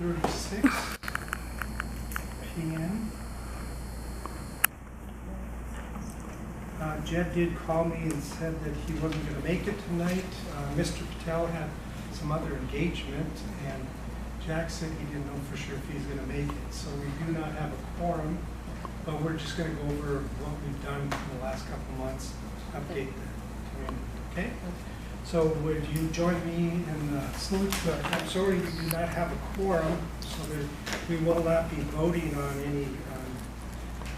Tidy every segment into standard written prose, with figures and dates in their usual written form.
6:36 p.m. Jed did call me and said that he wasn't going to make it tonight. Mr. Patel had some other engagement, and Jack said he didn't know for sure if he's going to make it. So we do not have a quorum, but we're just going to go over what we've done in the last couple of months, update the community. Okay? So would you join me in the salute? I'm sorry we do not have a quorum, so that we will not be voting on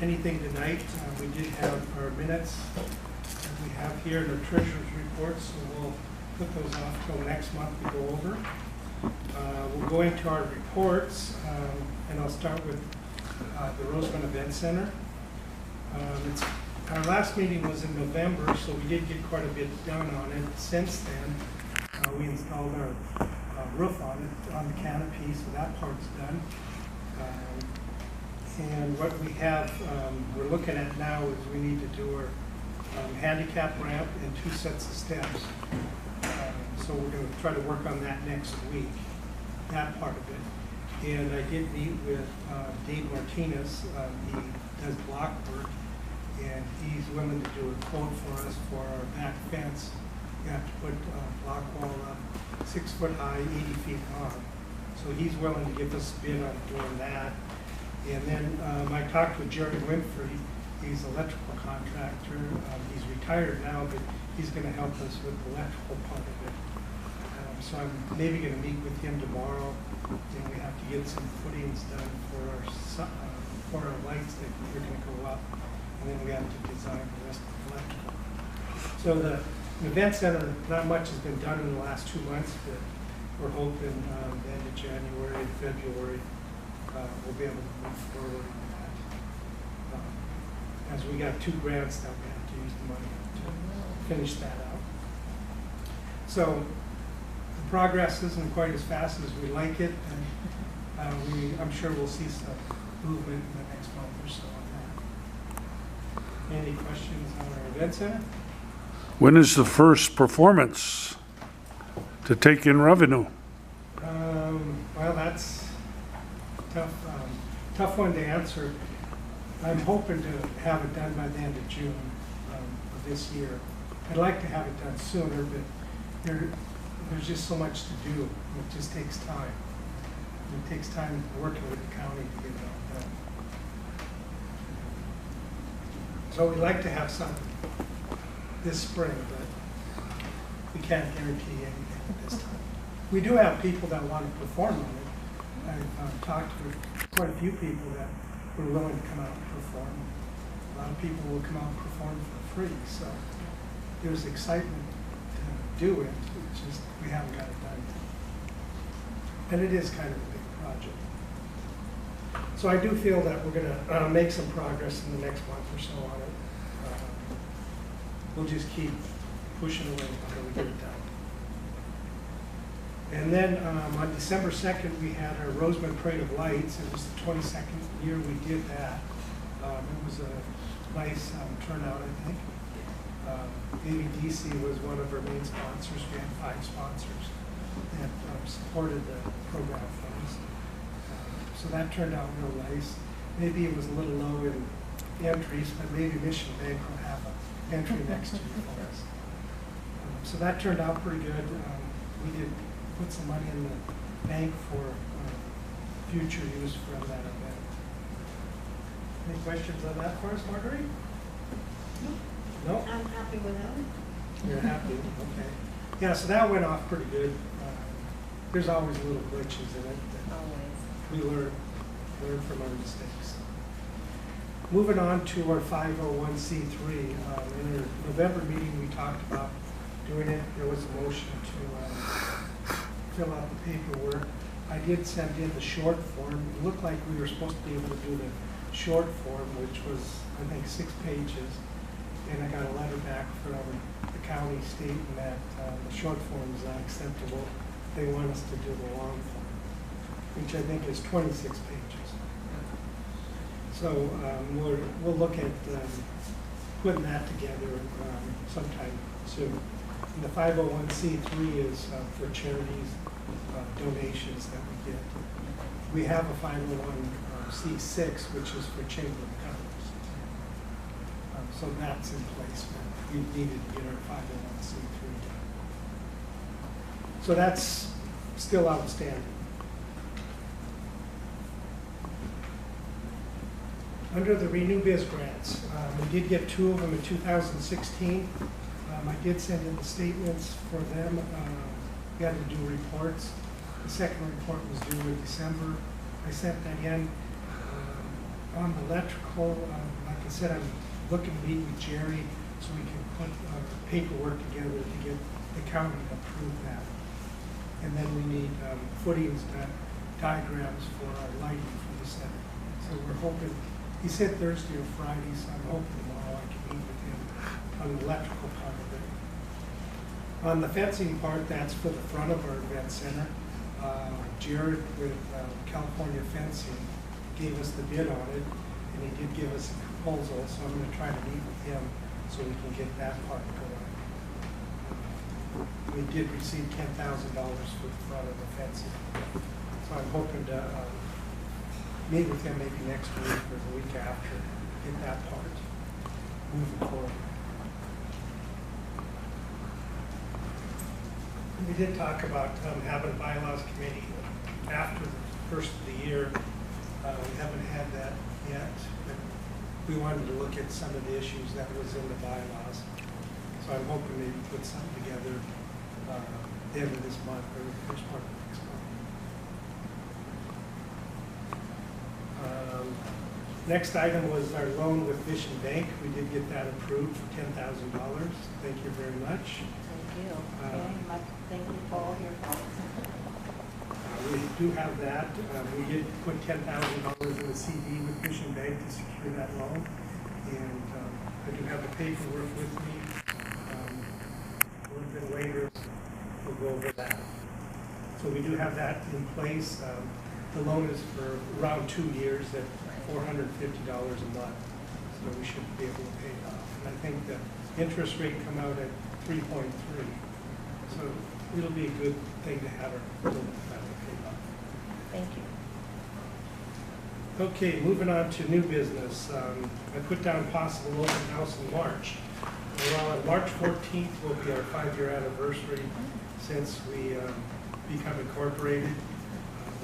anything tonight. We did have our minutes that we have here in the treasurer's report, so we'll put those off till next month to go over. We'll go into our reports, and I'll start with the Rosamond Event Center. Our last meeting was in November, so we did get quite a bit done on it. Since then, we installed our roof on it, on the canopy, so that part's done. And what we have, we're looking at now is we need to do our handicap ramp and 2 sets of steps. So we're going to try to work on that next week, that part of it. And I did meet with Dave Martinez. He does block work, and he's willing to do a quote for us for our back fence. You have to put a block wall up 6 foot high, 80 feet long. So he's willing to give us a bid on doing that. And then I talked with Jerry Winfrey. He's an electrical contractor. He's retired now, but he's going to help us with the electrical part of it. So I'm maybe going to meet with him tomorrow. Then we have to get some footings done for our lights that are going to go up, and then we have to design the rest of the electrical. So the event center, not much has been done in the last 2 months, but we're hoping the end of January and February we'll be able to move forward with that. As we got 2 grants that we have to use the money to finish that out. So the progress isn't quite as fast as we like it, and I'm sure we'll see some movement in the next month or so on that. Any questions on our event center? When is the first performance to take in revenue? Well, that's tough one to answer. I'm hoping to have it done by the end of June of this year. I'd like to have it done sooner, but there's just so much to do. It just takes time. It takes time working with the county to get it all done. So we'd like to have something this spring, but we can't guarantee anything at this time. We do have people that want to perform on it. I've talked with quite a few people that were willing to come out and perform. A lot of people will come out and perform for free, so there's excitement to do it. It's just we haven't got it done. And it is kind of a big project. So I do feel that we're going to make some progress in the next month or so on it. We'll just keep pushing away until we get it done. And then on December 2nd, we had our Rosamond Parade of Lights. It was the 22nd year we did that. It was a nice turnout, I think. AVDC was one of our main sponsors. We had 5 sponsors that supported the program for us. So that turned out real nice. Maybe it was a little low in entries, but maybe Mission Bank will have an entry next year for us. So that turned out pretty good. We did put some money in the bank for future use from that event. Any questions on that for us, Marguerite? No? I'm happy with that. You're happy? Okay. Yeah, so that went off pretty good. There's always little glitches in it that we learn from our mistakes. Moving on to our 501c3. In our November meeting, we talked about doing it. There was a motion to fill out the paperwork. I did send in the short form. It looked like we were supposed to be able to do the short form, which was, I think, 6 pages. And I got a letter back from the county stating that the short form is not acceptable. They want us to do the long form, which I think is 26 pages. So we'll look at putting that together sometime soon. And the 501c3 is for charities, donations that we get. we have a 501c6, which is for Chamber of Commerce. So that's in place, but we needed to get our 501c3 done. So that's still outstanding. Under the Renew Biz grants, we did get 2 of them in 2016. I did send in the statements for them. We had to do reports. The second report was due in December. I sent that in. On the electrical, like I said, I'm looking to meet with Jerry so we can put paperwork together to get the county to approve that. And then we need footings, diagrams for our lighting for the center. So we're hoping, he said Thursday or Friday, so I'm hoping tomorrow I can meet with him on the electrical part of it. On the fencing part, that's for the front of our event center. Jared with California Fencing gave us the bid on it, and he did give us a proposal, so I'm going to try to meet with him so we can get that part going. We did receive $10,000 for the front of the fencing, so I'm hoping to meet with him maybe next week or the week after, get that part moving forward. We did talk about having a bylaws committee after the first of the year. We haven't had that yet, but we wanted to look at some of the issues that was in the bylaws. So I'm hoping maybe put something together the end of this month or the first part of next month. Next item was our loan with Mission Bank. We did get that approved for $10,000. Thank you very much. Thank you. Thank you for all your help. We do have that. We did put $10,000 in a CD with Mission Bank to secure that loan. And I do have the paperwork with me. A little bit later, we'll go over that. So we do have that in place. The loan is for around 2 years at $450 a month. So we should be able to pay it off. And I think the interest rate come out at 3.3. So it'll be a good thing to have our loan finally paid off. Thank you. Okay, moving on to new business. I put down possible open house in March. Well, on March 14th will be our 5-year anniversary since we become incorporated.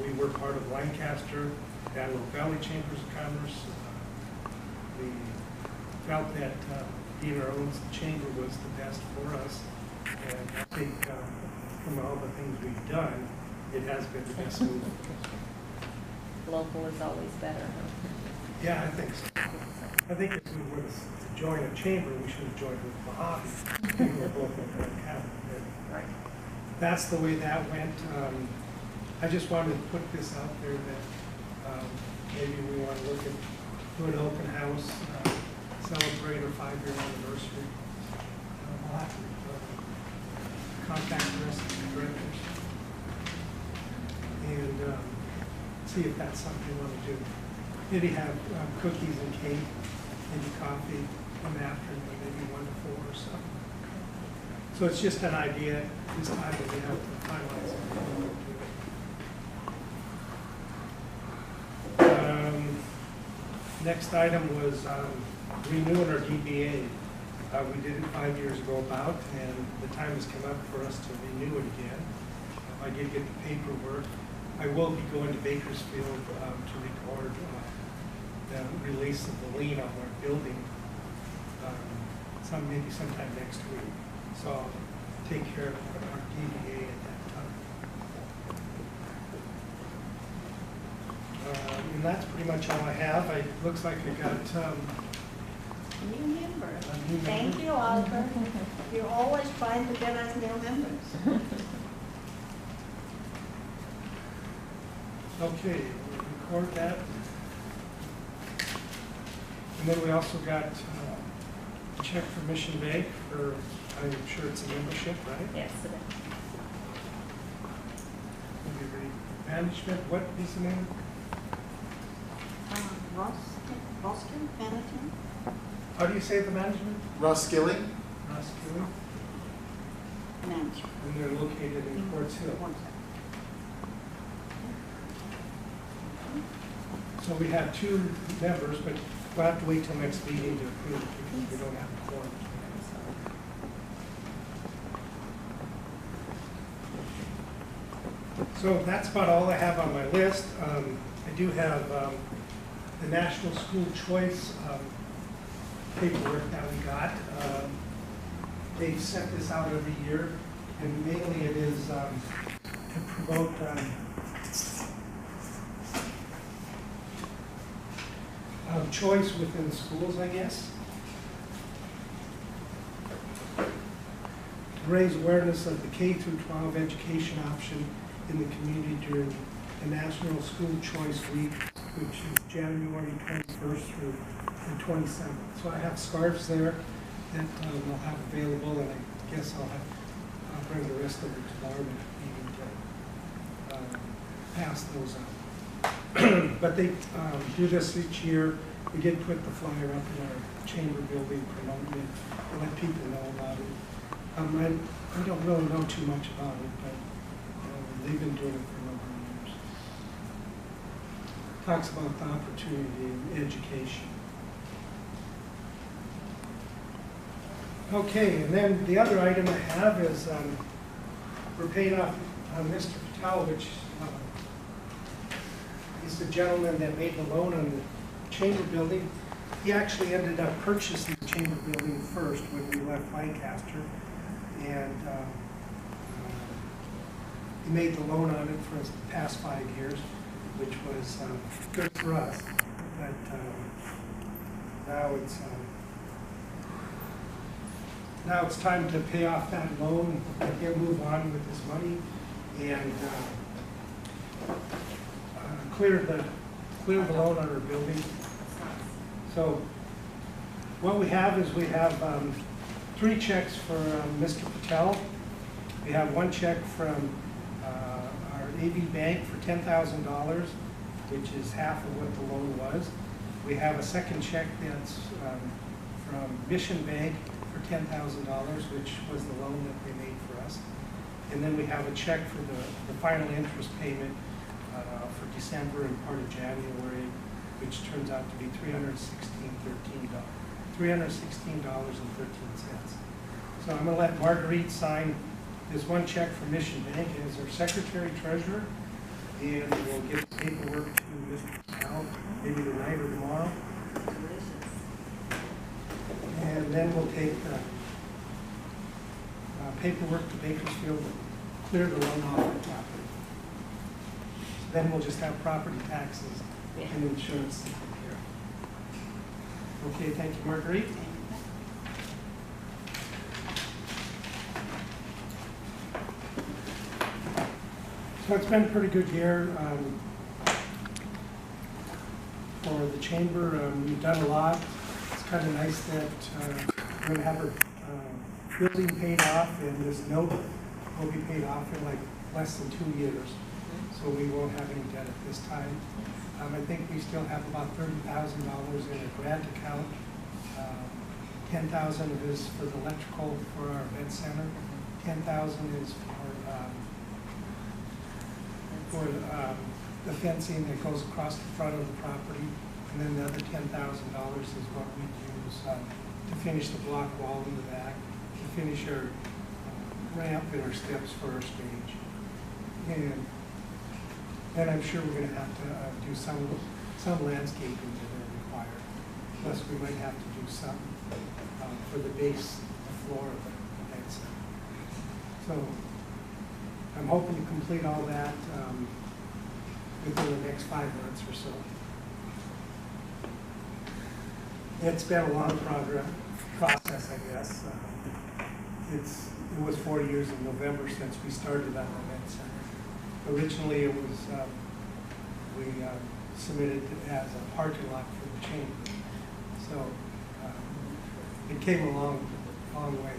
We were part of Lancaster, Antelope Valley Chambers of Commerce. We felt that being our own chamber was the best for us. And I think from all the things we've done, it has been the best move. Local is always better. Yeah, I think so. I think if we were to join a chamber, we should have joined with Mojave. We were both in Grand County. Right. That's the way that went. I just wanted to put this out there that maybe we want to look at doing an open house, celebrate our 5-year anniversary. We'll have to contact the rest of the directors and see if that's something we want to do. Maybe have cookies and cake, maybe coffee in the afternoon, maybe 1 to 4 or so. So it's just an idea. This time that we have to finalize it. Next item was renewing our DBA. We did it 5 years ago about, and the time has come up for us to renew it again. I did get the paperwork. I will be going to Bakersfield to record the release of the lien on our building maybe sometime next week. So I'll take care of our DBA at that time. And that's pretty much all I have. It looks like I got New member. a new Thank member. you, Oliver. You're always trying to get us new members. Okay, we'll record that. And then we also got a check from Mission Bank for, I'm sure it's a membership, right? Yes, it is. Management, what is the name? Boston Management? How do you say the management? Ross Skilling? Ross Keeling. Management. And they're located in Quartz Hill. So we have 2 members, but we'll have to wait till next meeting to approve it because we don't have a quorum. So that's about all I have on my list. I do have the National School Choice paperwork that we got. They've sent this out every year, and mainly it is to promote choice within schools, I guess. To raise awareness of the K through 12 education option in the community during the National School Choice Week, which is January 21st through the 27th. So I have scarves there that we'll have available, and I guess I'll bring the rest of it tomorrow meeting to pass those out. But they do this each year. We did put the flyer up in our chamber building promoting it to let people know about it. I don't really know too much about it, but they've been doing it for a number of years. Talks about the opportunity in education. Okay, and then the other item I have is we're paying off Mr. Patel, which he's the gentleman that made the loan on the chamber building. He actually ended up purchasing the chamber building first when we left Lancaster, and he made the loan on it for the past 5 years, which was good for us. But now it's time to pay off that loan, let him move on with his money, and clear the loan on our building. So what we have is we have 3 checks for Mr. Patel. We have 1 check from our AV Bank for $10,000, which is half of what the loan was. We have a second check that's from Mission Bank for $10,000, which was the loan that they made for us. And then we have a check for the final interest payment for December and part of January, which turns out to be $316.13. So I'm going to let Marguerite sign this 1 check for Mission Bank as our secretary treasurer, and we'll get the paperwork to Mr. Patel maybe tonight or tomorrow. And then we'll take the paperwork to Bakersfield to clear the loan off the property. Then we'll just have property taxes and insurance taken care of. Okay, thank you, Marguerite. So it's been a pretty good year for the chamber. We've done a lot. It's kind of nice that we're going to have our building paid off, and this note will be paid off in like less than 2 years. So we won't have any debt at this time. I think we still have about $30,000 in a grant account. 10,000 is for the electrical for our event center. 10,000 is for the fencing that goes across the front of the property, and then the other $10,000 is what we use to finish the block wall in the back, to finish our ramp and our steps for our stage. And then I'm sure we're going to have to do some landscaping that are required. Plus, we might have to do some for the base, the floor of the event center. So I'm hoping to complete all that within the next 5 months or so. It's been a long process, I guess. It was 4 years in November since we started that event center. Originally, it was we submitted it as a parking lot for the chamber. So it came a long way.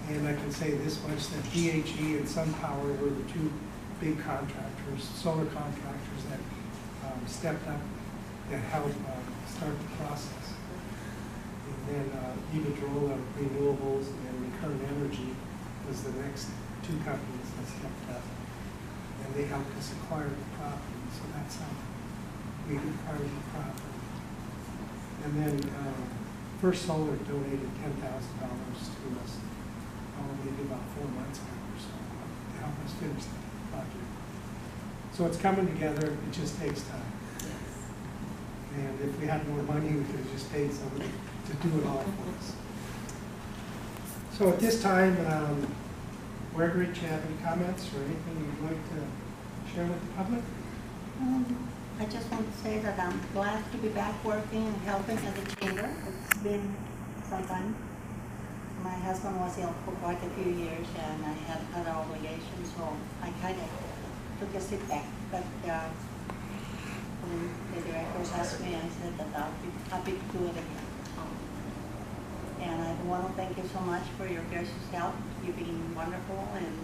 And I can say this much, that DHE and SunPower were the 2 big contractors, solar contractors that stepped up and helped start the process. And then Iberdrola Renewables and Recurrent Energy was the next 2 companies that stepped up. And they helped us acquire the property. So that's how we acquired the property. And then First Solar donated $10,000 to us, maybe about 4 months ago or so, to help us finish the project. So it's coming together, it just takes time. And if we had more money, we could have just paid somebody to do it all for us. So at this time, Margaret, do you have any comments or anything you'd like to share with the public? I just want to say that I'm glad to be back working and helping at the chamber. It's been some time. My husband was ill for quite a few years and I had other obligations, so I kind of took a step back. But when the directors asked me, I said that I'll be happy to do it again. And I want to thank you so much for your gracious help. You've been wonderful and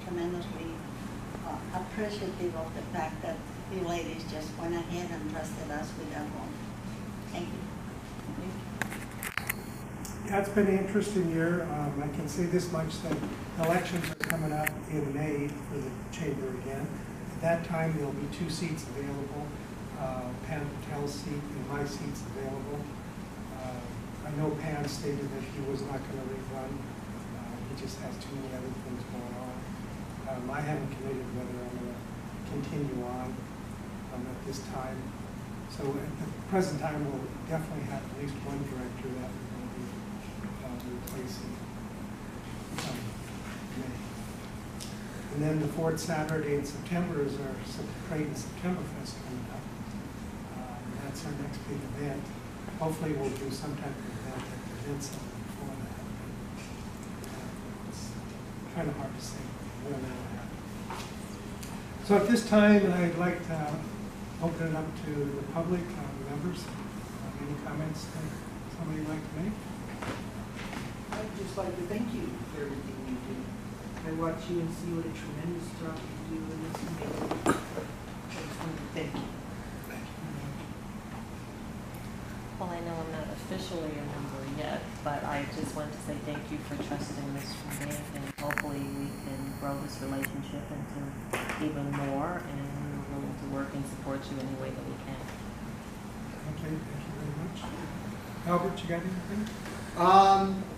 tremendously appreciative of the fact that you ladies just went ahead and trusted us with that one. Thank you. Yeah, it's been an interesting year. I can say this much, that elections are coming up in May for the chamber again. At that time, there'll be 2 seats available. Patel's seat and my seat's available. I know Pan stated that he was not going to rerun. He just has too many other things going on. I haven't committed whether I'm going to continue on at this time. So at the present time, we'll definitely have at least one director that we're going to be replacing. May. And then the 4th Saturday in September is our Creighton September Fest coming up. That's our next big event. Hopefully we'll do some type of event at the event center before that. It's kind of hard to say when that will happen. So at this time, I'd like to open it up to the public, members. Any comments that somebody would like to make? I'd just like to thank you for everything you do. I watch you and see what a tremendous job you do, and it's amazing. I just want to thank you. Well, I know I'm not officially a member yet, but I just want to say thank you for trusting this for me, and hopefully we can grow this relationship into even more, and we're willing to work and support you any way that we can. Okay, thank you very much. Albert, you got anything?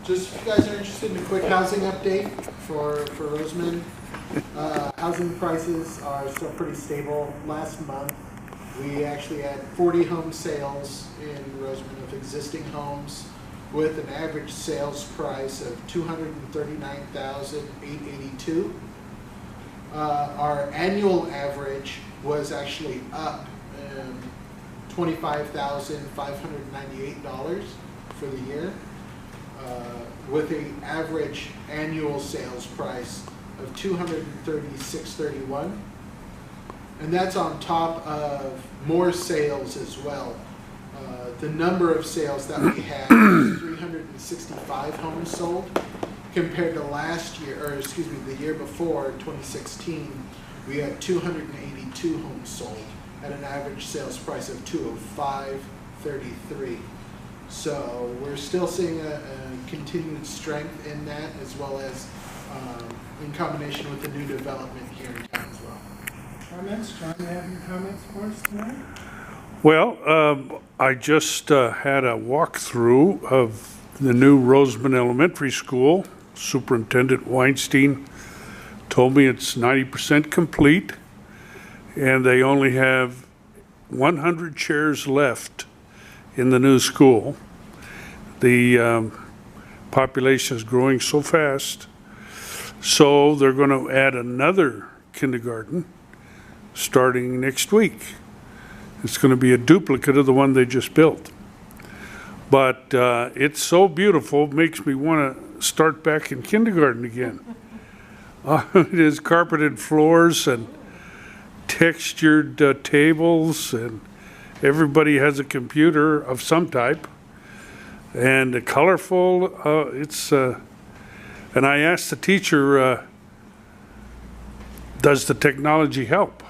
Just if you guys are interested in a quick housing update for Rosamond. Housing prices are still pretty stable. Last month, we actually had 40 home sales in Rosamond of existing homes with an average sales price of $239,882. Our annual average was actually up $25,598 for the year, with an average annual sales price of $236.31. And that's on top of more sales as well. The number of sales that we had was 365 homes sold, compared to last year, or excuse me, the year before, 2016, we had 282 homes sold at an average sales price of $205.33. So we're still seeing a continued strength in that, as well as in combination with the new development here in town as well. Comments? John, you have any comments for us tonight? Well, I just had a walkthrough of the new Rosamond Elementary School. Superintendent Weinstein told me it's 90% complete, and they only have 100 chairs left in the new school. The population is growing so fast, so they're going to add another kindergarten starting next week. It's going to be a duplicate of the one they just built. But it's so beautiful, it makes me want to start back in kindergarten again. It is carpeted floors and textured tables, and everybody has a computer of some type, and colorful. And I asked the teacher, does the technology help?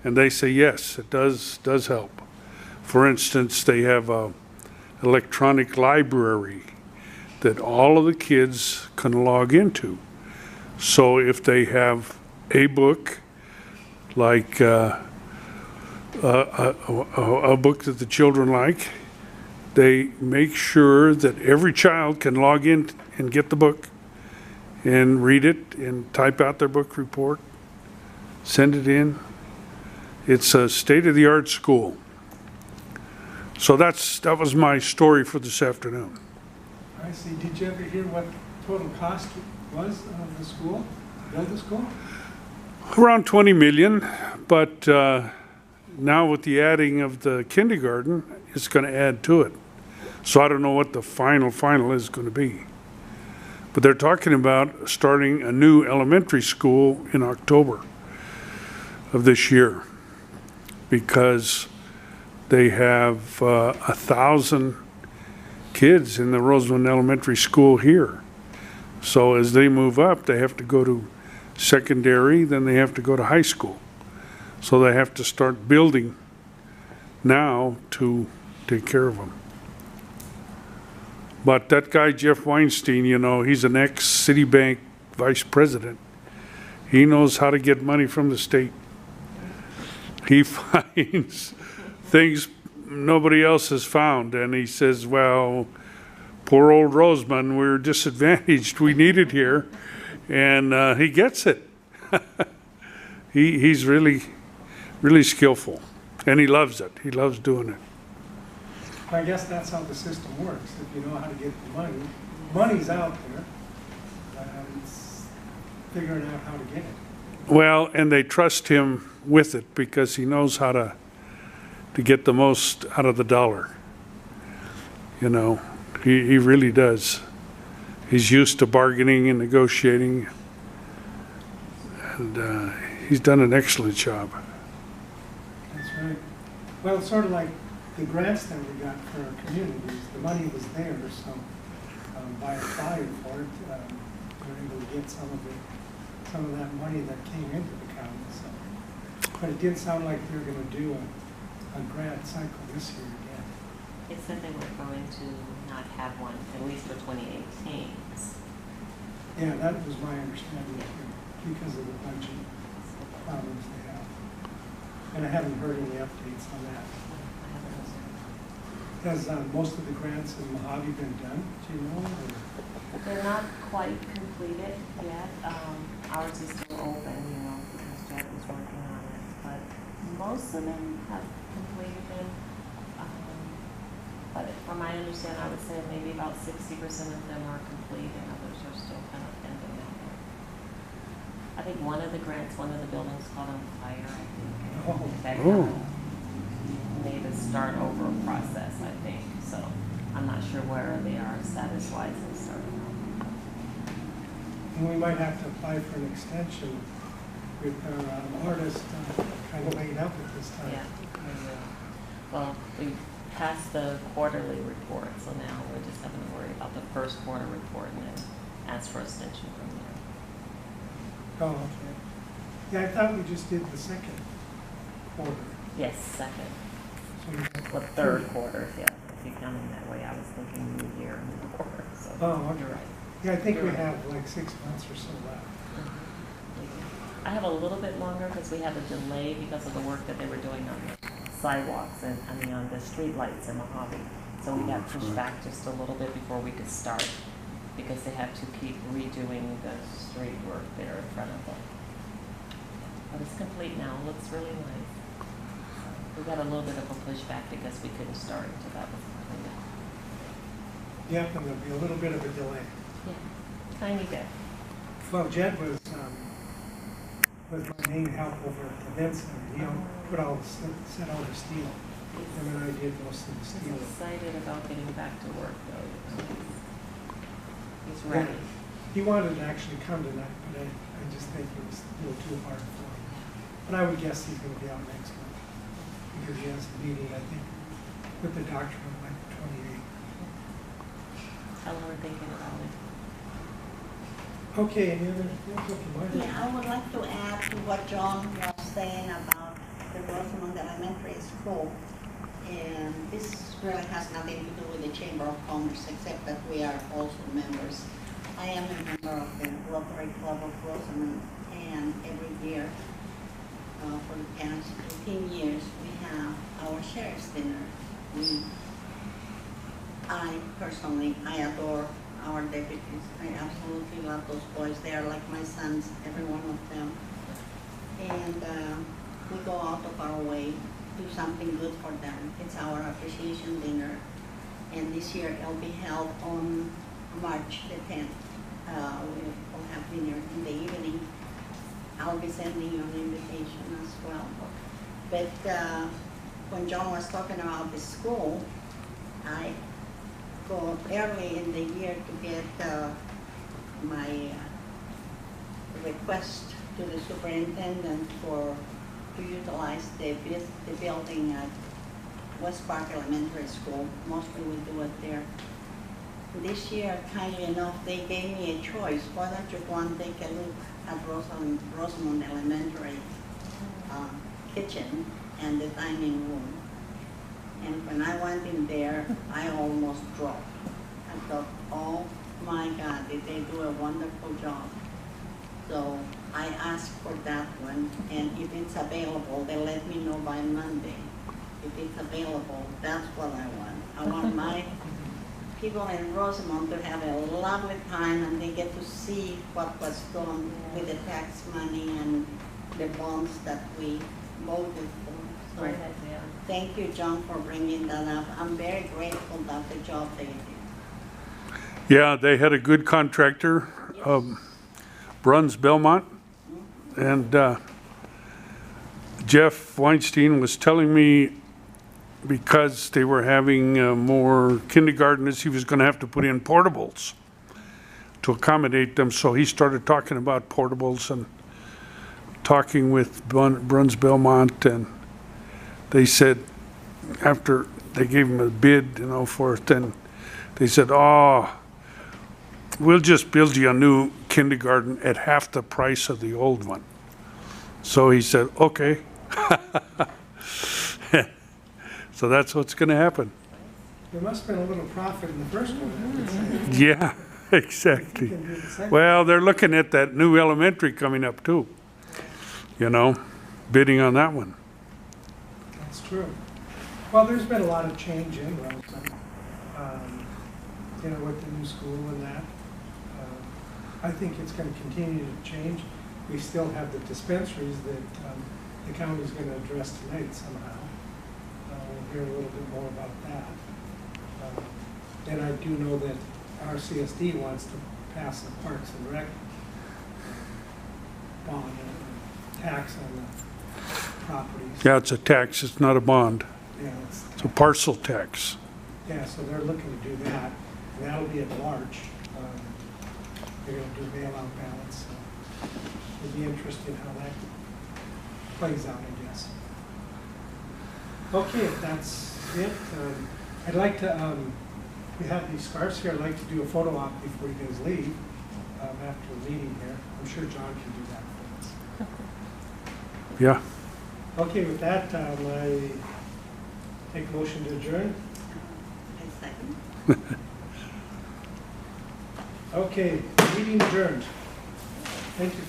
And they say yes, it does help. For instance, they have an electronic library that all of the kids can log into. So if they have a book like a book that the children like. They make sure that every child can log in and get the book and read it and type out their book report, send it in. It's a state-of-the-art school. So that was my story for this afternoon. I see. Did you ever hear what total cost was of the school, to build the school? Around 20 million, but now with the adding of the kindergarten, it's going to add to it. So I don't know what the final is going to be. But they're talking about starting a new elementary school in October of this year because they have 1,000 kids in the Rosamond Elementary School here. So as they move up, they have to go to secondary, then they have to go to high school. So they have to start building now to take care of them. But that guy, Jeff Weinstein, you know, he's an ex-Citibank vice president. He knows how to get money from the state. He finds things nobody else has found. And he says, well, poor old Rosamond, we're disadvantaged. We need it here. And he gets it. He's really skillful. And he loves it. He loves doing it. I guess that's how the system works. If you know how to get the money, money's out there. It's figuring out how to get it. Well, and they trust him with it because he knows how to get the most out of the dollar. You know, he really does. He's used to bargaining and negotiating, and he's done an excellent job. That's right. Well, it's sort of like the grants that we got for our communities. The money was there, so by applying for it, we were able to get some of that money that came into the county. So, but it didn't sound like they were going to do a grant cycle this year again. They said they were going to not have one, at least for 2018. Yeah, that was my understanding too, because of the budget problems they have. And I haven't heard any updates on that. Has most of the grants in Mojave been done, do you know? Or? They're not quite completed yet. Ours is still open, you know, because Jack is working on it. But most of them have completed them. But from my understanding, I would say maybe about 60% of them are complete and others are still kind of pending out there. I think one of the grants, one of the buildings caught on fire, I think. That made a start over process, I think. So I'm not sure where they are status-wise in starting over. And we might have to apply for an extension with our artist kind of laid up at this time. Yeah. Well, we passed the quarterly report, so now we're just having to worry about the first quarter report and then ask for extension from there. Oh, okay. Yeah, I thought we just did the second quarter. Yes, second. So Well, third quarter, yeah. If you count it that way, I was thinking new year and new quarter. So Oh, okay. you're right. yeah, I think You're we right. have like 6 months or so left. I have a little bit longer because we had a delay because of the work that they were doing on the sidewalks and on the street lights in Mojave. So we got pushed back just a little bit before we could start because they have to keep redoing the street work there in front of them. But it's complete now. It looks really nice. We got a little bit of a pushback because we couldn't start until that was completed. Yep, and there'll be a little bit of a delay. Yeah, tiny bit. Well, Jed was my main help over at the event center. He put all set all the steel. Him and I did most of the He's steel. excited about getting back to work though. He's ready. He wanted to actually come tonight, but I just think it was a little too hard for him. But I would guess he's going to be out next month because he has a meeting, I think, with the doctor on like the 28th. Tell him we're thinking about it. Okay, any other things that you might Yeah, have? I would like to add to what John was saying about the Rosamond Elementary School. And this really has nothing to do with the Chamber of Commerce, except that we are also members. I am a member of the Rotary Club of Rosamond, and every year for the past 15 years, we have our sheriff's dinner. I personally, I adore our deputies. I absolutely love those boys. They are like my sons, every one of them. And we go out of our way, do something good for them. It's our appreciation dinner. And this year it'll be held on March the 10th. We will have dinner in the evening. I'll be sending you an invitation as well. But when John was talking about the school, I go early in the year to get my request to the superintendent to utilize the building at West Park Elementary School. Mostly we do it there. This year, kindly enough, they gave me a choice. Why don't you go and take a look at Rosamond Elementary kitchen and the dining room. And when I went in there, I almost dropped. I thought, oh my God, did they do a wonderful job. So I asked for that one, and if it's available, they let me know by Monday. If it's available, that's what I want. I want my people in Rosamond to have a lovely time, and they get to see what was done with the tax money and the bonds that we voted for. So Great idea. thank you, John, for bringing that up. I'm very grateful that the job they did. Yeah, they had a good contractor, Bruns Belmont, and Jeff Weinstein was telling me because they were having more kindergartners, he was going to have to put in portables to accommodate them. So he started talking about portables and talking with Bruns Belmont, and they said after they gave him a bid, for it, then they said, "Oh, we'll just build you a new kindergarten at half the price of the old one." So he said, "Okay." So that's what's going to happen. There must have been a little profit in the first one, I would say. Yeah, exactly. You can do the second. Well, they're looking at that new elementary coming up too, bidding on that one. That's true. Well, there's been a lot of change in Rosamond, with the new school and that. I think it's going to continue to change. We still have the dispensaries that the county's going to address tonight somehow. We'll hear a little bit more about that. And I do know that our CSD wants to pass a Parks and Rec bond, tax on the properties. Yeah, it's a tax, it's not a bond. Yeah, It's a parcel tax. yeah, so they're looking to do that, and that'll be at March. They're gonna do bailout ballots, so it'll be interesting how that plays out, I guess. Okay, if that's it, I'd like to, we have these scarves here, I'd like to do a photo op before you guys leave, after the meeting here. I'm sure John can do that for us. Yeah. Okay, with that, I take motion to adjourn. I second. Okay, meeting adjourned. Thank you.